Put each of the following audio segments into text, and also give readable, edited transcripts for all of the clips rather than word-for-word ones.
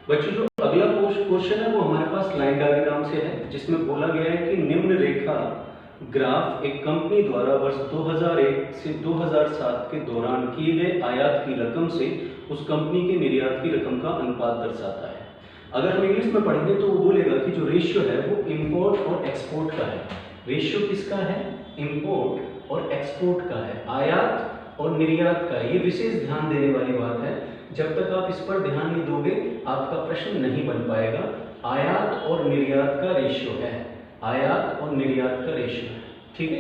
बच्चों जो अगला क्वेश्चन है वो हमारे पास लाइन डायग्राम से है, जिसमें बोला गया है कि निम्न रेखा ग्राफ एक कंपनी द्वारा वर्ष 2001 से 2007 के दौरान किए गए आयात की रकम से उस कंपनी के निर्यात की रकम का अनुपात दर्शाता है। अगर हम इंग्लिश में पढ़ेंगे तो वो बोलेगा कि जो रेशियो है वो इंपोर्ट और एक्सपोर्ट का है। रेशियो किसका है? इंपोर्ट और एक्सपोर्ट का है, आयात और निर्यात का है। ये विशेष ध्यान देने वाली बात है, जब तक आप इस पर ध्यान नहीं दोगे आपका प्रश्न नहीं बन पाएगा। आयात और निर्यात का रेशियो है, आयात और निर्यात का रेशियो है, ठीक है।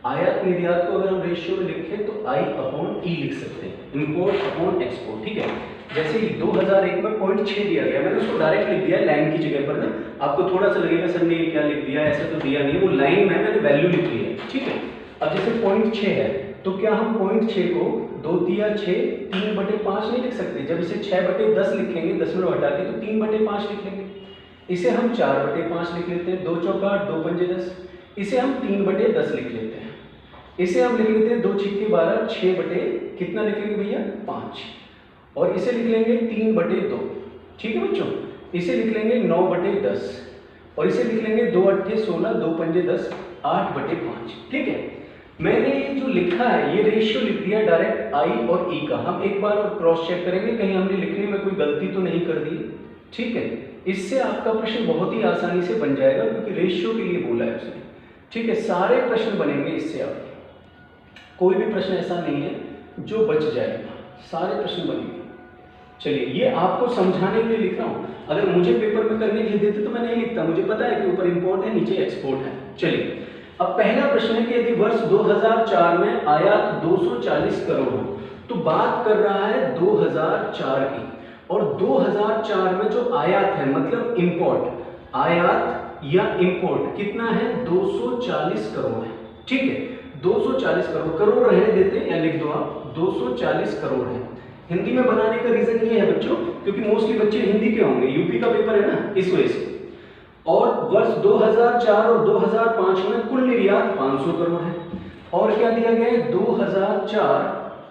आयात निर्यात को अगर हम रेशियो में लिखें तो I/E लिख सकते हैं, इंपोर्ट अपॉन एक्सपोर्ट, ठीक है। जैसे 2001 में 0.6 दिया गया, मैंने उसको डायरेक्ट लिख दिया लाइन की जगह पर ना। आपको थोड़ा सा लगेगा सर ने ये क्या लिख दिया, ऐसा तो दिया नहीं, वो लाइन में मैंने वैल्यू लिख ली है, ठीक है। अब जैसे 0.6 है तो क्या हम 0.6 को 2 तिया 6 3/5 नहीं लिख सकते? जब इसे 6/10 लिखेंगे, 10 में हटा के, तो 3/5 लिख लेंगे। इसे हम 4/5 लिख लेते हैं, 2 चौका 8 2 पंजे 10। इसे हम 3/10 लिख लेते हैं। इसे हम लिख लेते हैं 2 छिक्के 12 6 बटे कितना लिख लेंगे भैया 5। और इसे लिख लेंगे 3/2, ठीक है बच्चों। इसे लिख लेंगे 9/10 और इसे लिख लेंगे 2 8 16 2 पंजे 10 8/5, ठीक है। मैंने ये जो लिखा है ये रेशियो लिख दिया डायरेक्ट I और E का। हम एक बार और क्रॉस चेक करेंगे कहीं हमने लिखने में कोई गलती तो नहीं कर दी, ठीक है। इससे आपका प्रश्न बहुत ही आसानी से बन जाएगा, क्योंकि रेशियो के लिए बोला है उसने, ठीक है। सारे प्रश्न बनेंगे इससे, आपके कोई भी प्रश्न ऐसा नहीं है जो बच जाएगा, सारे प्रश्न बनेंगे। चलिए, ये आपको समझाने के लिए लिख रहा हूं। अगर मुझे पेपर में करने के लिए देते तो मैं नहीं लिखता, मुझे पता है कि ऊपर इंपोर्ट है नीचे एक्सपोर्ट है। चलिए, अब पहला प्रश्न है कि यदि वर्ष 2004 में आयात 240 करोड़ हो, तो बात कर रहा है 2004 की, और 2004 में जो आयात है मतलब इंपोर्ट, आयात या इंपोर्ट कितना है 240 करोड़ है, ठीक है। 240 करोड़, करोड़ रहने देते हैं या लिख दो आप 240 करोड़ है। हिंदी में बनाने का रीजन ये है बच्चों, क्योंकि मोस्टली बच्चे हिंदी के होंगे, यूपी का पेपर है ना, इस वजह से। और वर्ष 2004 और 2005 में कुल निर्यात 500 करोड़ है। और क्या दिया गया है 2004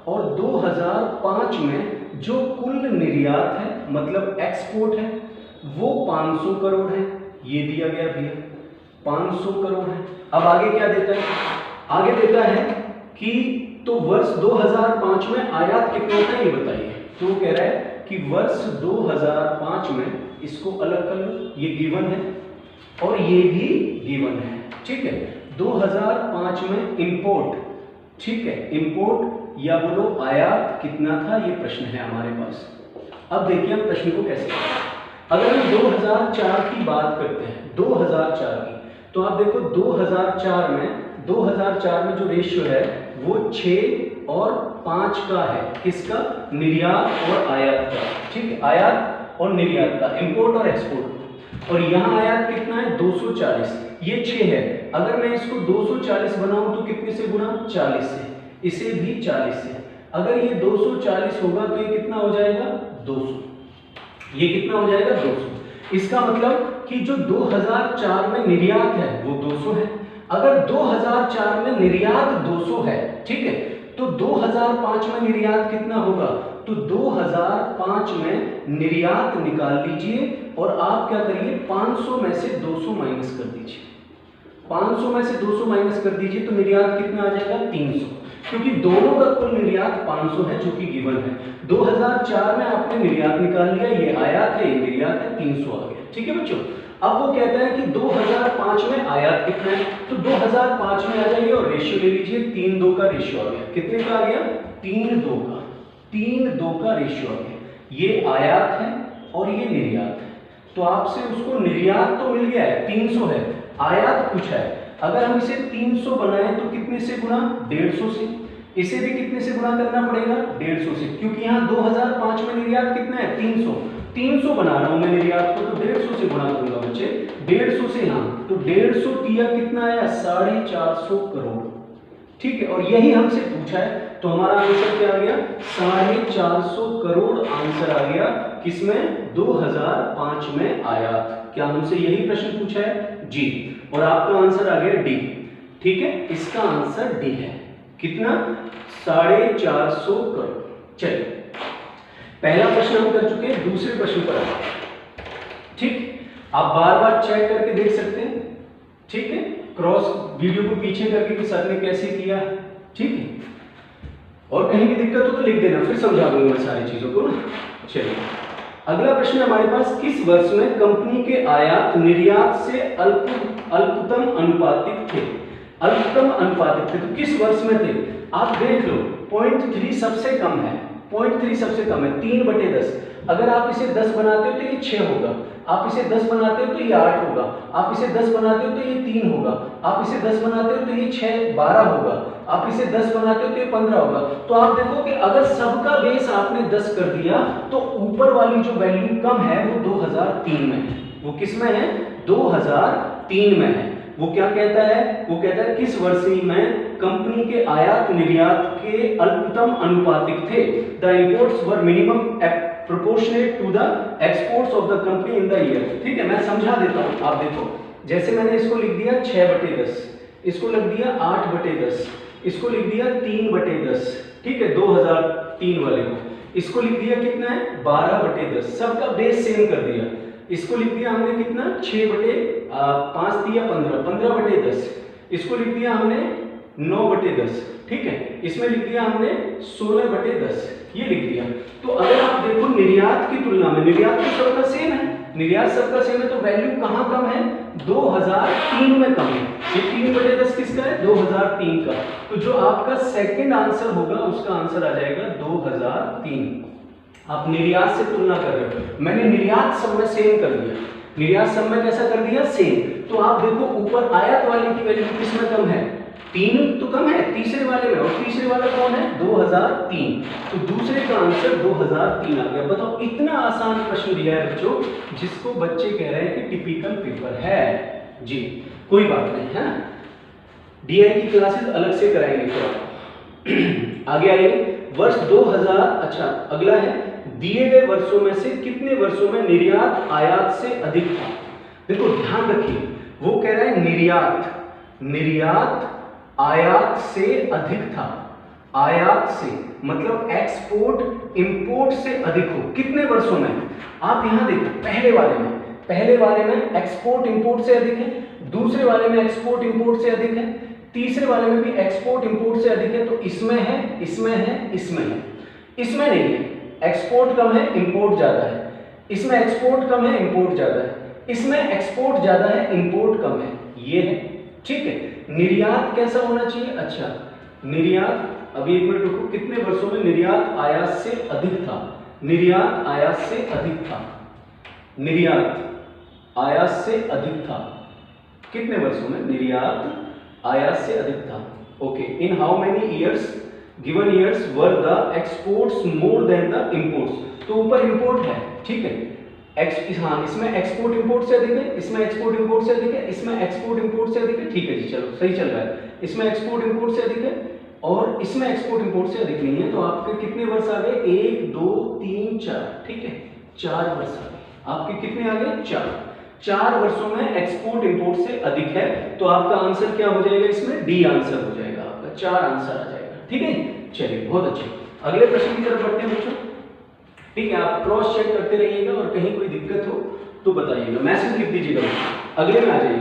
और 2005 में जो कुल निर्यात है मतलब एक्सपोर्ट है वो 500 करोड़ है, ये दिया गया भैया 500 करोड़ है। अब आगे क्या देता है? आगे देता है कि तो वर्ष 2005 में आयात कितना था ये बताइए। तो कह रहा है कि वर्ष 2005 में, इसको अलग कर लो, ये गिवन है और ये भी गिवन है, ठीक है। 2005 में इंपोर्ट, ठीक है, इंपोर्ट या बोलो आयात कितना था, ये प्रश्न है हमारे पास। अब देखिए हम प्रश्न को कैसे करें। अगर हम 2004 की बात करते हैं, 2004 की, तो आप देखो 2004 में जो रेशियो है वो 6 और 5 का है, किसका? निर्यात और आयात का, ठीक है, आयात और निर्यात का, इंपोर्ट और एक्सपोर्ट। और यहाँ आयात कितना है 240, ये 6 है। अगर मैं इसको 240 बनाऊं तो कितने से गुणा? 40 से, इसे भी 40 से। अगर ये 240 होगा तो ये कितना हो जाएगा 200, ये कितना हो जाएगा 200। इसका मतलब कि जो 2004 में निर्यात है वो 200 है। अगर 2004 में निर्यात 200 है, ठीक है, तो 2005 में निर्यात कितना होगा? तो 2005 में निर्यात निकाल लीजिए और आप क्या करिए 500 में से 200 माइनस कर दीजिए। 500 में से 200 माइनस कर दीजिए तो निर्यात कितना आ जाएगा 300, क्योंकि दोनों का कुल निर्यात 500 है जो कि गिवन है। 2004 में आपने निर्यात निकाल लिया, ये आयात है ये निर्यात है, 300 आ गया, ठीक है बच्चों। अब वो कहता है कि 2005 में आयात कितना है, तो 2005 में आ जाइए और रेशियो ले लीजिए, 3:2 का रेशियो आ गया। कितने का आ गया? 3:2 का, 3:2 का रेशियो आ गया। ये आयात है और ये निर्यात है, तो आपसे उसको निर्यात तो मिल गया है 300 है, आयात कुछ है। अगर हम इसे 300 बनाएं तो कितने से गुणा? 150 से। इसे भी कितने से गुणा करना पड़ेगा? 150 से, क्योंकि यहाँ 2005 में निर्यात कितना है 300, 300 बना रहा हूं मैं निर्यात को, तो 150 से गुणा करूंगा बच्चे, 150 से यहाँ, तो 150 तिया कितना आया 450 करोड़, ठीक है। और यही हमसे पूछा है, तो हमारा आंसर क्या आ गया 450 करोड़ आंसर आ गया। किसमें? 2005 में आयात। क्या हमसे यही प्रश्न पूछा है? जी। और आपका आंसर आ गया डी, ठीक है, इसका आंसर डी है। कितना? 450 करोड़। चलिए, पहला प्रश्न हम कर चुके हैं, दूसरे प्रश्न पर आते हैं। ठीक, आप बार बार चेक करके देख सकते हैं, ठीक है, क्रॉस वीडियो को पीछे करके कि सर ने कैसे किया, ठीक है। और कहीं भी दिक्कत हो तो लिख देना, फिर समझा दूंगा मैं सारी चीजों को ना। चलिए अगला प्रश्न हमारे पास, किस वर्ष में कंपनी के आयात निर्यात से अल्पतम अनुपातिक थे? अल्पतम अनुपातिक थे तो किस वर्ष में थे? आप देख लो 0.3 सबसे कम है, 0.3 सबसे कम है, 3/10। अगर आप इसे 10 बनाते हो तो ये 6 होगा, आप इसे 10 बनाते हो तो ये 8 होगा, आप इसे 10 बनाते हो तो ये 3 होगा, आप इसे 10 बनाते हो तो ये 6 12 होगा, आप इसे 10 बनाते हो तो ये 15 होगा। तो आप देखो कि अगर सबका बेस आपने 10 कर दिया तो ऊपर वाली जो वैल्यू कम है वो 2003 में है। वो किस में है? 2003 में है। वो क्या कहता है? वो कहता है किस वर्ष में कंपनी के आयात निर्यात के अल्पतम अनुपातिक थे? The imports were minimum proportionate to the exports of the company in the year. ठीक है, मैं समझा देता हूं। आप देखो, जैसे मैंने इसको लिख दिया 6/10, इसको लिख दिया 8/10, इसको लिख दिया 3/10, ठीक है, 2003 वाले को। इसको लिख दिया कितना है? 12/10, सबका बेस सेम कर दिया। इसको लिख दिया हमने कितना? 6/5 दिया 15, 15/10। इसको लिख दिया हमने 9/10, ठीक है। इसमें लिख दिया हमने 16/10, ये लिख दिया। तो अगर आप देखो निर्यात की तुलना में, निर्यात तो सबका सेम है, निर्यात सबका सेम है, तो वैल्यू कहां कम है? 2003 में कम है। ये 3/10 किसका है? 2003 का। तो जो आपका सेकंड आंसर होगा उसका आंसर आ जाएगा 2003। आप निर्यात से तुलना कर रहे हो, मैंने निर्यात सब में सेम कर दिया, निर्यात सब में कैसा कर दिया? सेम। तो आप देखो ऊपर आयात वाले की वैल्यू किसमें कम है? 3 तो कम है तीसरे वाले में, और तीसरे वाला कौन है? 2003। तो दूसरे का आंसर 2003 आ गया। बताओ, इतना आसान प्रश्न दिया है बच्चों, जिसको बच्चे कह रहे हैं कि टिपिकल पेपर है जी। कोई बात नहीं है, डीआई की क्लासेस अलग से कराएंगे। तो आगे आइए, वर्ष 2000। अच्छा, अगला है, दिए गए वर्षों में से कितने वर्षों में निर्यात आयात से अधिक था? देखो ध्यान रखिए, वो कह रहा है निर्यात आयात से अधिक था। आयात से मतलब एक्सपोर्ट इंपोर्ट से अधिक हो। कितने वर्षों में? आप यहां देखो, पहले वाले में एक्सपोर्ट इंपोर्ट से अधिक है, दूसरे वाले में एक्सपोर्ट इंपोर्ट से अधिक है, तीसरे वाले में भी एक्सपोर्ट इंपोर्ट से अधिक है। तो इसमें है, इसमें है, इसमें है, इसमें नहीं है। एक्सपोर्ट कम है, इंपोर्ट ज्यादा है। इसमें एक्सपोर्ट कम है, इंपोर्ट ज्यादा है। इसमें एक्सपोर्ट ज्यादा है, इंपोर्ट कम है। ये है, ठीक है। निर्यात कैसा होना चाहिए? अच्छा, निर्यात, अभी एक मिनट रुको, कितने वर्षों में निर्यात आयात से अधिक था? निर्यात आयात से अधिक था, निर्यात आयात से अधिक था। कितने वर्षों में निर्यात आयात से अधिक था? Okay, in how many years, given years were the exports more than the imports? तो ऊपर इंपोर्ट है, ठीक है। हाँ, इसमें एक्सपोर्ट इंपोर्ट से अधिक है, इसमें एक्सपोर्ट इंपोर्ट से अधिक है, इसमें एक्सपोर्ट इंपोर्ट से अधिक है, ठीक है जी, चलो सही चल रहा है। इसमें एक्सपोर्ट इंपोर्ट से अधिक है और इसमें एक्सपोर्ट इंपोर्ट से अधिक नहीं है। तो आपके कितने वर्ष आ गए? 1 2 3 4, ठीक है, 4 वर्ष आ गए। आपके कितने आ गए? 4 वर्षों में एक्सपोर्ट इंपोर्ट से अधिक है। तो आपका आंसर क्या हो जाएगा? इसमें डी आंसर हो जाएगा आपका, 4 आंसर आ जाएगा, ठीक है। चलिए, बहुत अच्छे। अगले प्रश्न की तरफ बढ़ते हैं बच्चों, ठीक है। आप क्रॉस चेक करते रहिएगा और कहीं कोई दिक्कत हो तो बताइएगा, मैसेज लिख दीजिएगा। अगले में आ जाइए,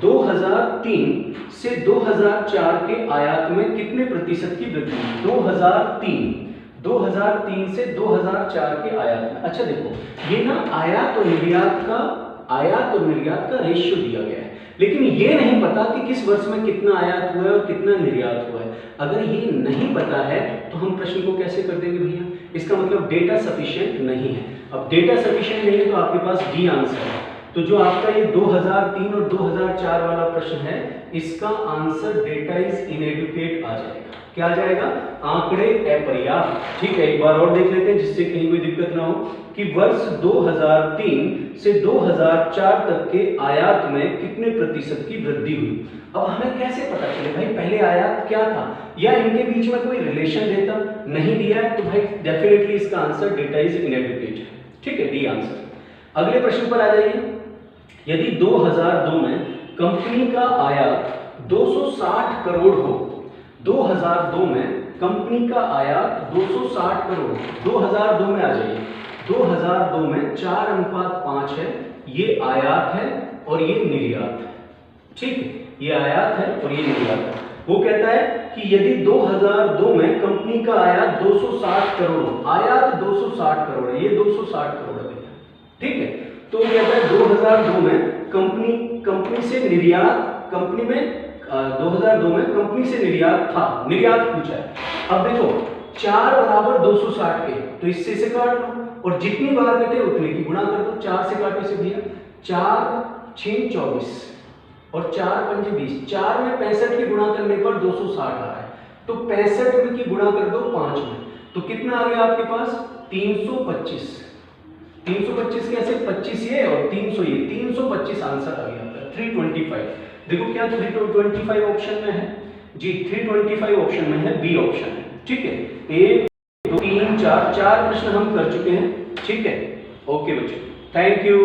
2003 से 2004 के आयात में कितने प्रतिशत की वृद्धि हुई? 2003 से 2004 के आयात में। अच्छा देखो, ये ना आयात और निर्यात का रेशियो दिया गया है, लेकिन ये नहीं पता कि किस वर्ष में कितना आयात हुआ है और कितना निर्यात हुआ है। अगर ये नहीं पता है तो हम प्रश्न को कैसे कर देंगे भैया? इसका मतलब डेटा सफिशिएंट नहीं है। अब डेटा सफिशिएंट नहीं है तो आपके पास डी आंसर है। तो जो आपका ये 2003 और 2004 वाला प्रश्न है, इसका आंसर डेटा इज इनएडुकेट आ जाएगा। क्या आ जाएगा? आंकड़े अपर्याप्त। ठीक है, एक बार और देख लेते हैं जिससे कहीं कोई दिक्कत ना हो कि वर्ष 2003 से 2004 तक के आयात में कितने प्रतिशत की वृद्धि हुई। अब हमें कैसे पता चले भाई पहले आयात क्या था, या इनके बीच में कोई रिलेशन देता? नहीं दिया है तो भाई डेफिनेटली इसका आंसर डेटा इज इनएडुकेट है। ठीक है, डी आंसर। अगले प्रश्न पर आ जाइए। यदि 2002 में कंपनी का आयात 260 करोड़ हो, 2002 में कंपनी का आयात 260 करोड़, 2002 में आ जाइए, 2002 में है 4:5 है, ये आयात है और ये निर्यात है। ठीक है, ये आयात है और ये निर्यात है। वो कहता है कि यदि 2002 में कंपनी का आयात 260 करोड़, आयात 260 करोड़ है, ये 260 करोड़ है भैया, ठीक है। तो वो कहता है 2002 में कंपनी से निर्यात, कंपनी में 2002 में कंपनी से निर्यात था, निर्यात पूछा है। अब देखो 4 बराबर 260 के, तो इससे से काट लो और जितनी बार कटे उतने की गुणा कर दो। 4 से काटने से भैया 4 6 24 और 4 पंजे 20, 4 में 65 की गुणा करने पर 260 आ रहा है, तो 65 में की गुणा कर दो 5 में, तो कितना आ गया आपके पास 325। 325 कैसे, 25 ये और 300 ये, 325 आंसर आ गया आपका 325। देखो क्या 325 ऑप्शन में है जी, 325 ऑप्शन में है, बी ऑप्शन है। ठीक है, 1 2 3 4 प्रश्न हम कर चुके हैं। ठीक है, ओके बच्चों, थैंक यू।